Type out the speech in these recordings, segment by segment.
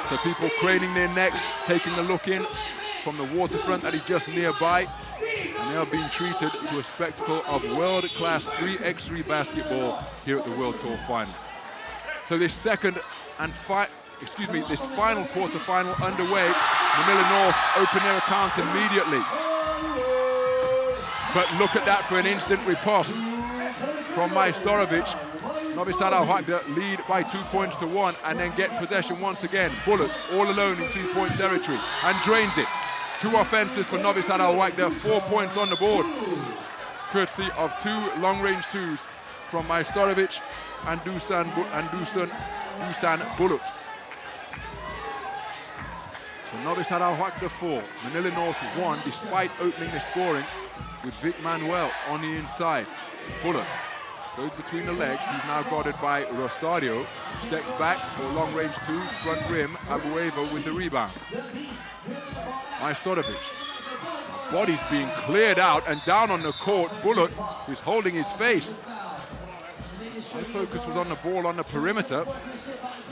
So people craning their necks, taking a look in from the waterfront that is just nearby. And they are being treated to a spectacle of world-class 3x3 basketball here at the World Tour Final. So this this final quarter-final underway. Manila North open their account immediately. But look at that for an instant riposte from Majstorovic. Novi Sad Al-Wahda lead by 2 points to 1 and then get possession once again. Bullet all alone in 2-point territory and drains it. 2 offenses for Novi Sad Al-Wahda, 4 points on the board. Courtesy of 2 long-range twos from Majstorovic and Dusan Bulut. So Novi Sad Al-Wahda 4, Manila North 1, despite opening the scoring with Vic Manuel on the inside. Bullet goes between the legs. He's now guarded by Rosario. Steps back for a long-range 2, front rim. Abueva with the rebound. Majstorovic. Body's being cleared out and down on the court. Bullet, who's holding his face. My focus was on the ball on the perimeter.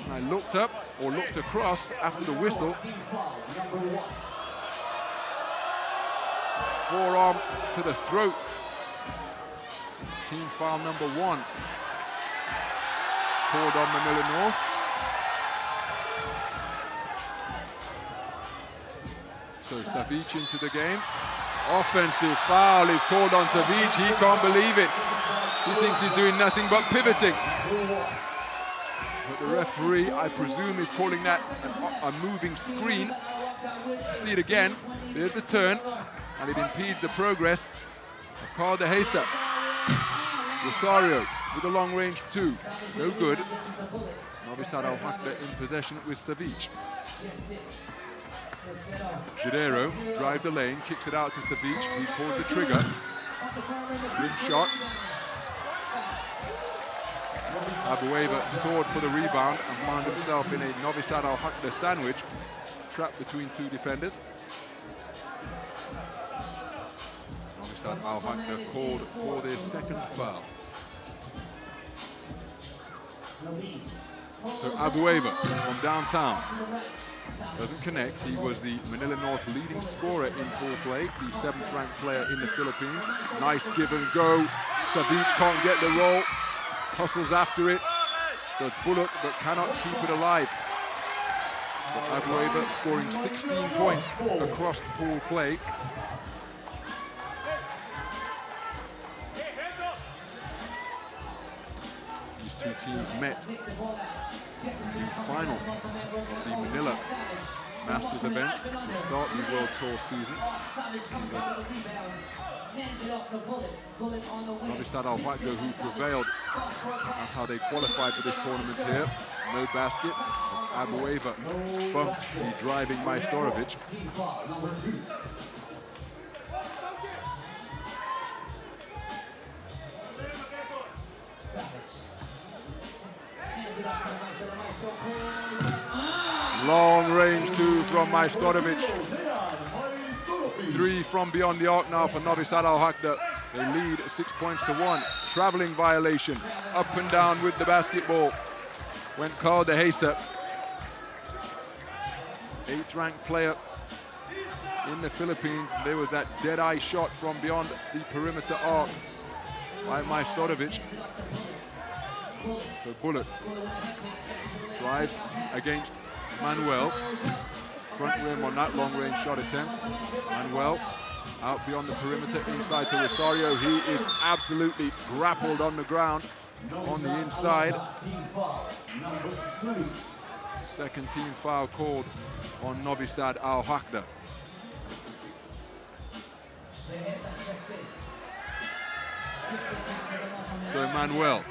And I looked up, or looked across after the whistle. Forearm to the throat. Team foul number 1. Called on Manila North. So Savic into the game. Offensive foul is called on Savic. He can't believe it. He thinks he's doing nothing but pivoting. But the referee, I presume, is calling that a moving screen. See it again. There's the turn. And it impedes the progress of Carl de Hesa. Rosario with a long-range 2. No good. Novi Sad Al-Wahda in possession with Savic. Gidero drives the lane, kicks it out to Savic. He pulls the trigger. Rim shot. Abueva soared for the rebound and found himself in a Novi Sad Al-Wahda sandwich, trapped between 2 defenders. Novi Sad Al-Wahda called for their second foul. So Abueva from downtown doesn't connect. He was the Manila North leading scorer in pool play, the 7th ranked player in the Philippines. Nice give and go. Savic can't get the roll. Hustles after it. Does Bullet, but cannot keep it alive. But Abueva scoring 16 points across pool play. These 2 teams met in the final of the Manila Masters event to start the World Tour season. Novi Sad Al-Wahda, who prevailed. That's how they qualified for this tournament here. No basket. Abueva bumped the driving Majstorovic. Long range 2 from Majstorovic. 3 from beyond the arc now for Novi Sad Al-Wahda. They lead 6 points to 1. Traveling violation. Up and down with the basketball. Went Carl de Hesa. 8th ranked player in the Philippines. There was that dead-eye shot from beyond the perimeter arc by Majstorovic. So Bullet drives against Manuel. Front rim on that long-range shot attempt. Manuel out beyond the perimeter, inside to Rosario. He is absolutely grappled on the ground on the inside. Second team foul called on Novi Sad Al-Wahda. So Manuel,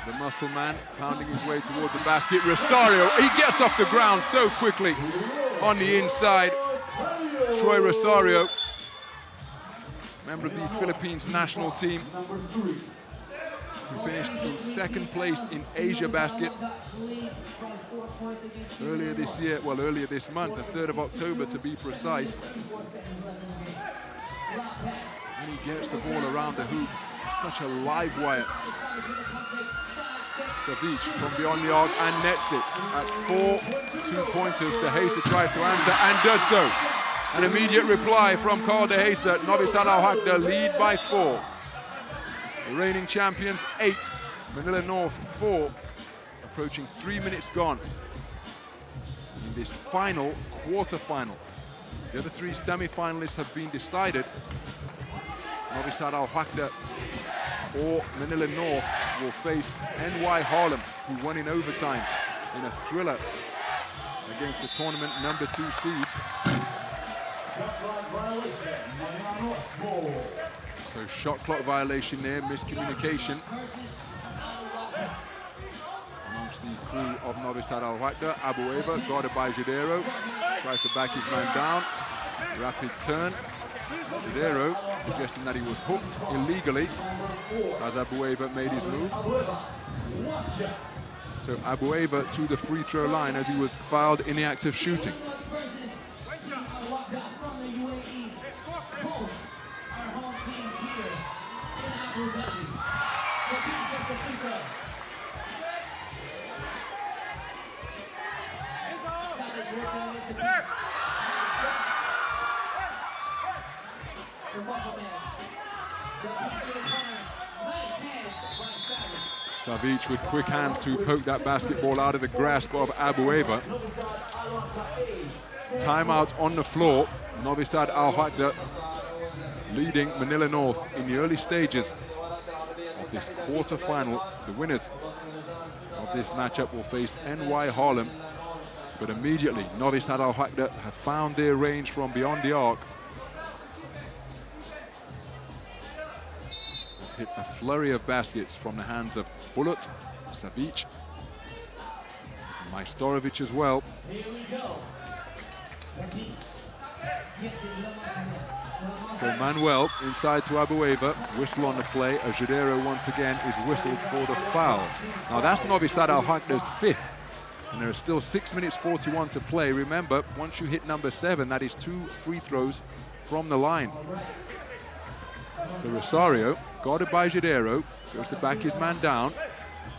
the muscle man, pounding his way towards the basket. Rosario, he gets off the ground so quickly on the inside. Troy Rosario, member of the Philippines national team, who finished in 2nd place in Asia Basket earlier this year, well, earlier this month, the 3rd of October to be precise. When he gets the ball around the hoop, such a live wire. Savic from beyond the arc and nets it. At 4 two-pointers, De Hesa tries to answer and does so. An immediate reply from Carl De Hesa. Novi Sad Alwahda lead by 4. The reigning champions 8, Manila North 4. Approaching 3 minutes gone in this final quarter-final. The other 3 semi-finalists have been decided. Novi Sad Alwahda or Manila North will face NY Harlem, who won in overtime in a thriller against the tournament number 2 seeds. So shot clock violation there, miscommunication amongst the crew of Novi Sad Alwahda. Abueva, guarded by Jadero, tries to back his man down. Rapid turn. Jadero suggesting that he was hooked illegally as Abueva made his move. So Abueva to the free throw line as he was fouled in the act of shooting. Savic with quick hands to poke that basketball out of the grasp of Abueva. Timeout on the floor. Novi Sad Alwahda leading Manila North in the early stages of this quarter-final. The winners of this matchup will face NY Harlem, but immediately Novi Sad Alwahda have found their range from beyond the arc. Hit a flurry of baskets from the hands of Bulut, Savic, Majstorovic as well. So Manuel inside to Abueva, whistle on the play. Ojadero once again is whistled for the foul. Now that's Novi Sad Alwahda's 5th, and there are still 6 minutes 41 to play. Remember, once you hit number 7, that is 2 free throws from the line. So Rosario, guarded by Jadero, goes to back his man down,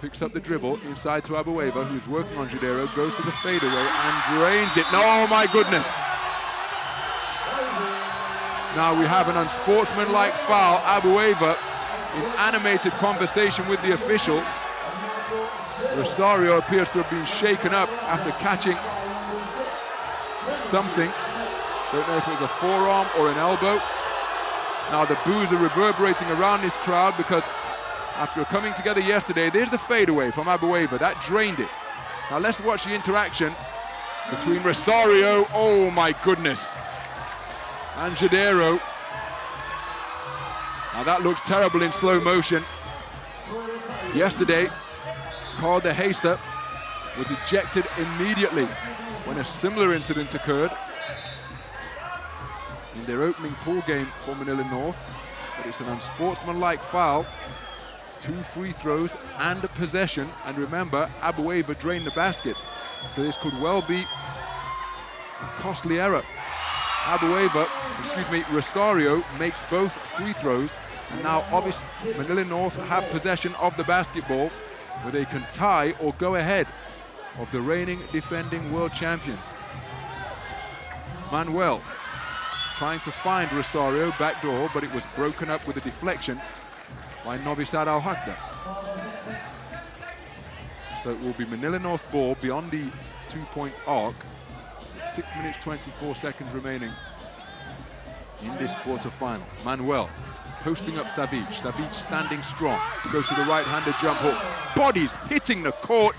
picks up the dribble inside to Abueva, who's working on Jadero, goes to the fadeaway and drains it. No, oh my goodness. Now we have an unsportsmanlike foul. Abueva in animated conversation with the official. Rosario appears to have been shaken up after catching something. Don't know if it was a forearm or an elbow. Now the boos are reverberating around this crowd because after coming together yesterday, there's the fadeaway from Abueva. That drained it. Now let's watch the interaction between Rosario, oh my goodness, and Jadero. Now that looks terrible in slow motion. Yesterday, Carl De Hesa was ejected immediately when a similar incident occurred in their opening pool game for Manila North. But it's an unsportsmanlike foul, 2 free throws and a possession. And remember, Abueva drained the basket, so this could well be a costly error. Rosario makes both free throws, and now obviously Manila North have possession of the basketball where they can tie or go ahead of the reigning defending world champions. Manuel trying to find Rosario backdoor, but it was broken up with a deflection by Novi Sad Alwahda. So it will be Manila North ball beyond the 2-point arc. 6 minutes 24 seconds remaining in this quarter-final. Manuel posting up Savic. Savic standing strong. Goes to the right-handed jump hook. Bodies hitting the court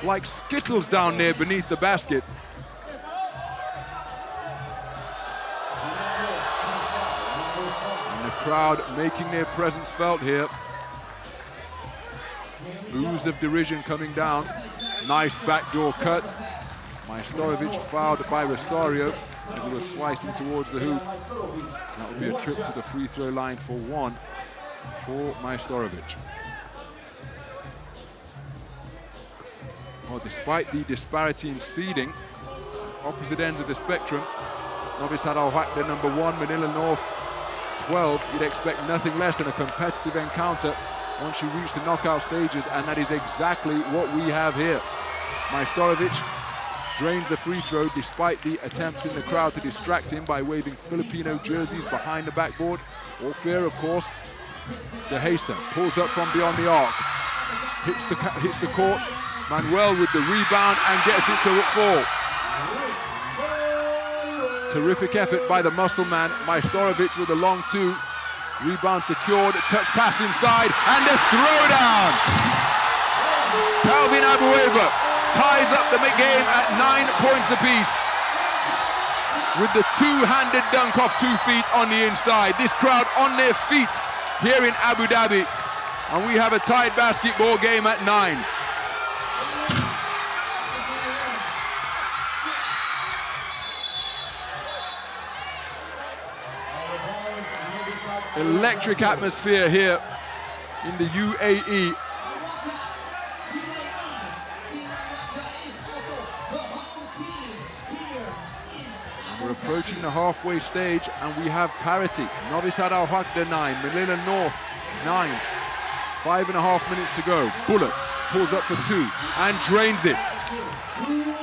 like skittles down there beneath the basket. And the crowd making their presence felt here. Boos of derision coming down. Nice backdoor cut. Majstorovic fouled by Rosario as he was slicing towards the hoop. That would be a trip to the free throw line for 1 for Majstorovic. Well, despite the disparity in seeding, opposite ends of the spectrum, Novi Sad Alwahda number 1, Manila North 12. You'd expect nothing less than a competitive encounter once you reach the knockout stages, and that is exactly what we have here. Majstorovic drains the free throw despite the attempts in the crowd to distract him by waving Filipino jerseys behind the backboard. All fear, of course. De Gesa pulls up from beyond the arc, hits the court. Manuel with the rebound and gets it to fall. Terrific effort by the muscle man. Majstorovic with a long two. Rebound secured, touch pass inside, and a throwdown. Calvin Abueva ties up the game at 9 points apiece with the two-handed dunk off 2 feet on the inside. This crowd on their feet here in Abu Dhabi, and we have a tied basketball game at 9. Electric atmosphere here in the UAE. We're approaching the halfway stage and we have parity. Novi Sad Alwahda 9, Manila North 9. 5.5 minutes to go. Bullet pulls up for 2 and drains it.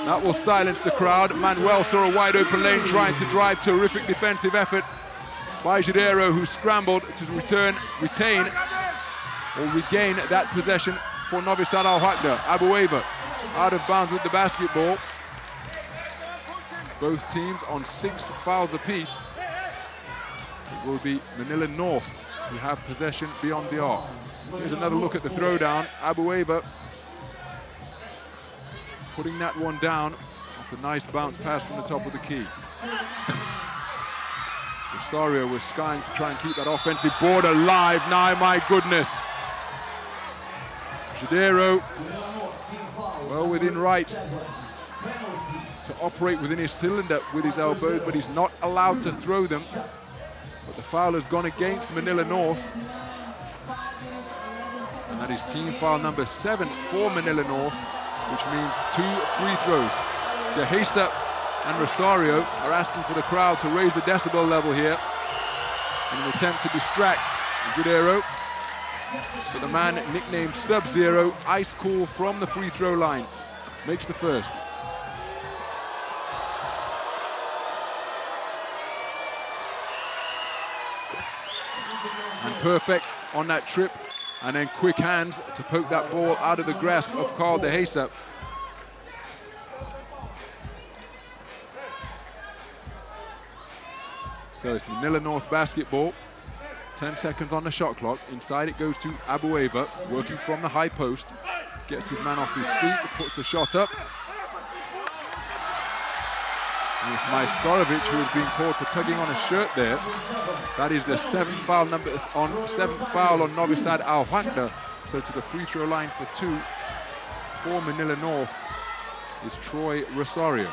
That will silence the crowd. Manuel saw a wide open lane trying to drive. Terrific defensive effort by Jadero, who scrambled to retain that possession for Novi Sad Alwahda. Abueva out of bounds with the basketball. Both teams on 6 fouls apiece. It will be Manila North who have possession beyond the arc. Here's another look at the throwdown. Abueva putting that one down off a nice bounce pass from the top of the key. Rosario was skying to try and keep that offensive board alive. Now, my goodness. Jadero, well within rights to operate within his cylinder with his elbows, but he's not allowed to throw them. But the foul has gone against Manila North. And that is team foul number 7 for Manila North, which means 2 free throws. De Gesa and Rosario are asking for the crowd to raise the decibel level here in an attempt to distract Jadero. But the man nicknamed Sub-Zero, ice cool from the free throw line, makes the first. And perfect on that trip, and then quick hands to poke that ball out of the grasp of Carl De Gesa. So it's Manila North basketball. 10 seconds on the shot clock. Inside it goes to Abueva, working from the high post. Gets his man off his feet, puts the shot up. And it's Majstorovic who is being called for tugging on a shirt there. That is the 7th foul on Novi Sad Alwahda. So to the free throw line for 2 for Manila North is Troy Rosario.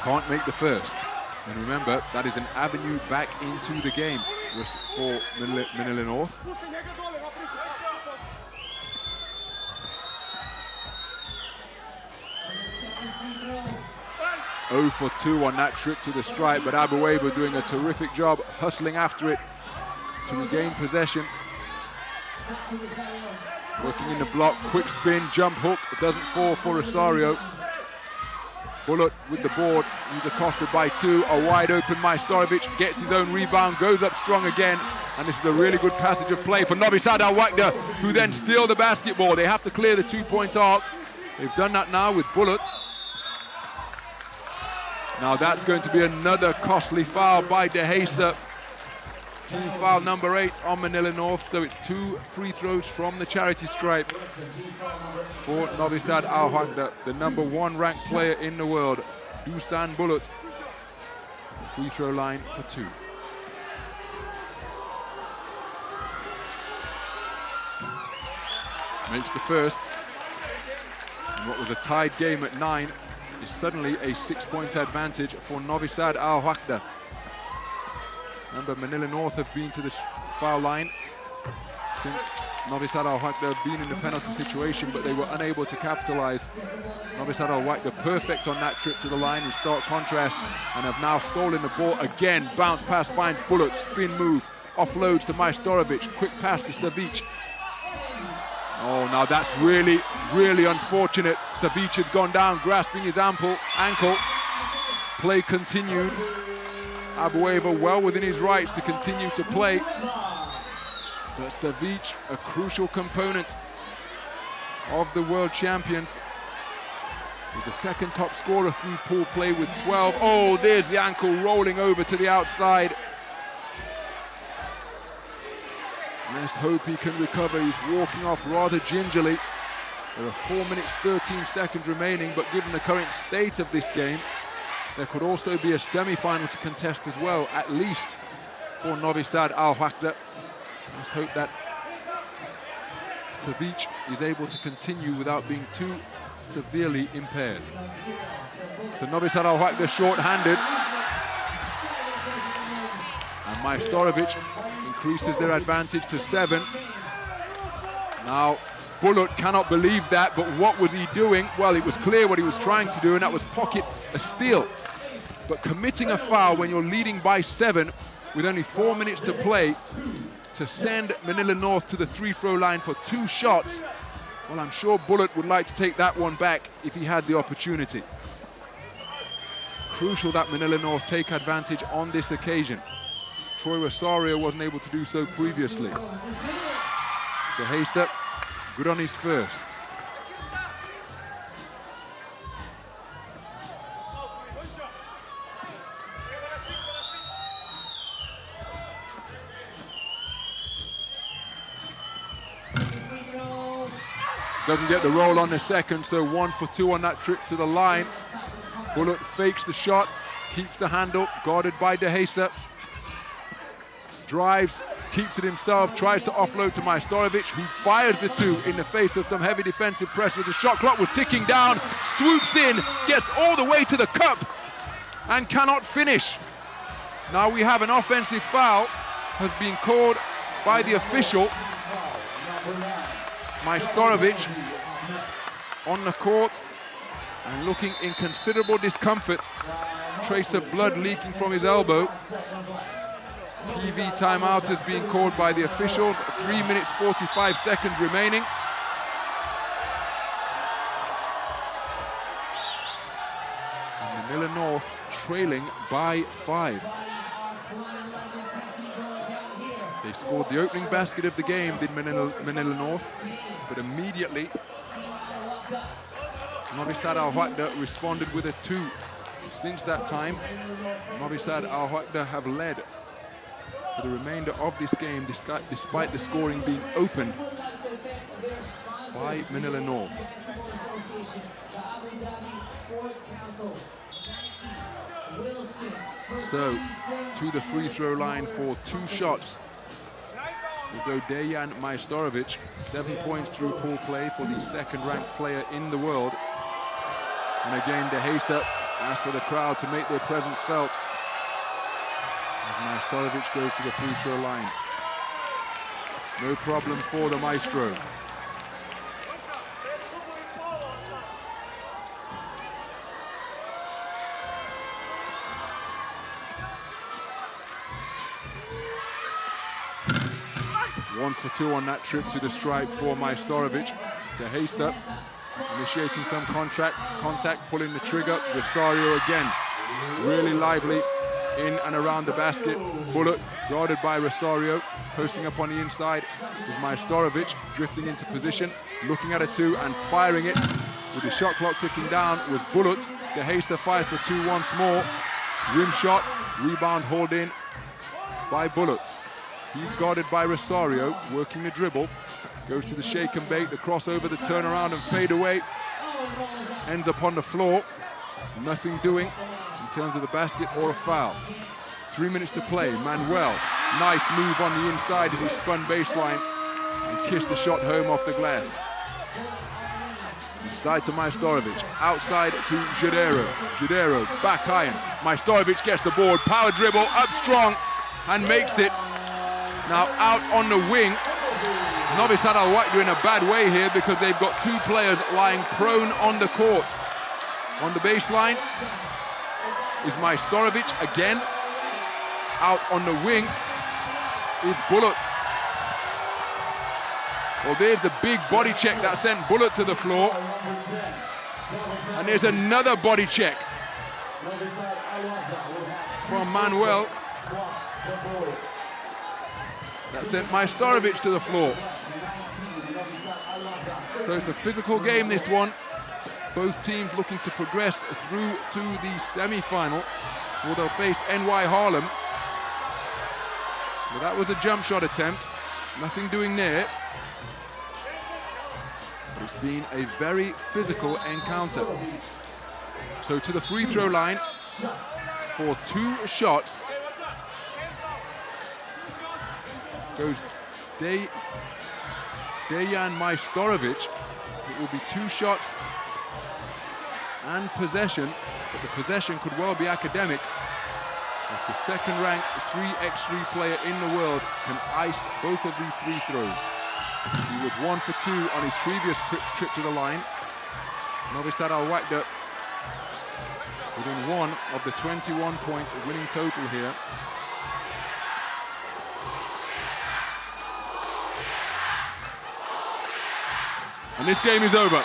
Can't make the first. And remember, that is an avenue back into the game for Manila North. Oh for 2 on that trip to the stripe, but Abueva doing a terrific job hustling after it to regain possession. Working in the block, quick spin, jump hook, it doesn't fall for Rosario. Bullet with the board, he's accosted by 2, a wide open Majstorovic, gets his own rebound, goes up strong again, and this is a really good passage of play for Novi Sad Alwahda, who then steal the basketball. They have to clear the 2-point arc. They've done that now with Bullet. Now that's going to be another costly foul by De Gesa. Team foul number 8 on Manila North, so it's 2 free throws from the charity stripe for Novi Sad Alwahda, the number 1 ranked player in the world, Dusan Bullet. Free throw line for 2. Makes the first. And what was a tied game at 9 is suddenly a 6-point advantage for Novi Sad Alwahda. Remember, Manila North have been to the foul line since Novi Sad Alwahda have been in the penalty situation, but they were unable to capitalize. Novi Sad Alwahda perfect on that trip to the line in stark contrast, and have now stolen the ball again. Bounce pass finds Bullet, spin move, offloads to Majstorovic, quick pass to Savic. Oh, now that's really, really unfortunate. Savic had gone down, grasping his ankle. Play continued. Alwahda well within his rights to continue to play. But Savic, a crucial component of the world champions, with the second top scorer through pool play with 12. Oh, there's the ankle rolling over to the outside. Let's hope he can recover. He's walking off rather gingerly. There are 4 minutes, 13 seconds remaining, but given the current state of this game, there could also be a semi-final to contest as well, at least for Novi Sad Alwahda. Let's hope that Savic is able to continue without being too severely impaired. So Novi Sad Alwahda short-handed. And Majstorovic increases their advantage to 7. Now, Bullet cannot believe that, but what was he doing? Well, it was clear what he was trying to do, and that was pocket a steal. But committing a foul when you're leading by 7 with only 4 minutes to play to send Manila North to the free-throw line for 2 shots, well, I'm sure Bullet would like to take that one back if he had the opportunity. Crucial that Manila North take advantage on this occasion. Troy Rosario wasn't able to do so previously. Dehesa, good on his first. Doesn't get the roll on the second, so 1 for 2 on that trip to the line. Bullet fakes the shot, keeps the handle, guarded by Dehesa. Drives, keeps it himself, tries to offload to Majstorovic, who fires the 2 in the face of some heavy defensive pressure. The shot clock was ticking down, swoops in, gets all the way to the cup, and cannot finish. Now we have an offensive foul, has been called by the official. Majstorovic on the court and looking in considerable discomfort. Trace of blood leaking from his elbow. TV timeout has been called by the officials. 3 minutes, 45 seconds remaining. And Manila North trailing by 5. They scored the opening basket of the game, did Manila North, but immediately Novi Sad Alwahda responded with a 2. Since that time, Novi Sad Alwahda have led for the remainder of this game, despite the scoring being opened by Manila North. So, to the free throw line for 2 shots will go Dejan Majstorovic. 7 points through pool play for the second-ranked player in the world. And again, Dehesa asks for the crowd to make their presence felt as Majstorovic goes to the free throw line. No problem for the Maestro. One for 2 on that trip to the stripe for Majstorovic. Dehesa initiating some contact, pulling the trigger. Rosario again, really lively in and around the basket. Bullet guarded by Rosario, posting up on the inside is Majstorovic, drifting into position, looking at a 2 and firing it. With the shot clock ticking down was Bullet. Dehesa fires for 2 once more. Rim shot, rebound hauled in by Bullet. He's guarded by Rosario, working the dribble. Goes to the shake and bake, the crossover, the turnaround and fade away. Ends up on the floor. Nothing doing in terms of the basket or a foul. 3 minutes to play. Manuel, nice move on the inside as he spun baseline and kissed the shot home off the glass. Inside to Majstorovic, outside to Jadero. Jadero, back iron. Majstorovic gets the board, power dribble, up strong and makes it. Now out on the wing, Novi Sad Alwahda in a bad way here because they've got two players lying prone on the court. On the baseline is Majstorovic again. Out on the wing is Bullet. Well, there's the big body check that sent Bullet to the floor. And there's another body check from Manuel that sent Majstorovic to the floor. So it's a physical game, this one. Both teams looking to progress through to the semi-final, where they'll face NY Harlem. Well, that was a jump shot attempt. Nothing doing there. But it's been a very physical encounter. So to the free throw line for 2 shots goes Dejan Majstorovic. It will be 2 shots and possession, but the possession could well be academic if the second-ranked 3x3 player in the world can ice both of these free throws. He was 1 for 2 on his previous trip to the line. Novi Sad Alwahda within 1 of the 21-point winning total here. And this game is over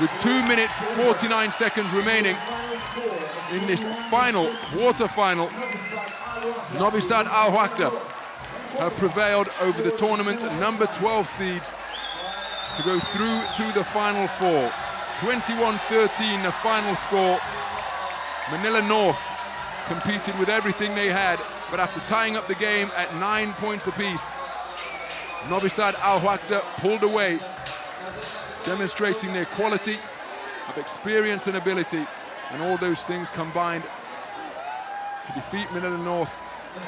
with 2 minutes, 49 seconds remaining in this final, quarter-final. Novi Sad Alwahda have prevailed over the tournament number 12 seeds to go through to the Final Four. 21-13 the final score. Manila North competed with everything they had, but after tying up the game at 9 points apiece, Novi Sad Alwahda pulled away, demonstrating their quality of experience and ability, and all those things combined to defeat Manila North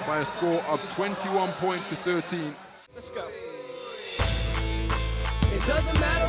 by a score of 21 points to 13. Let's go. It doesn't matter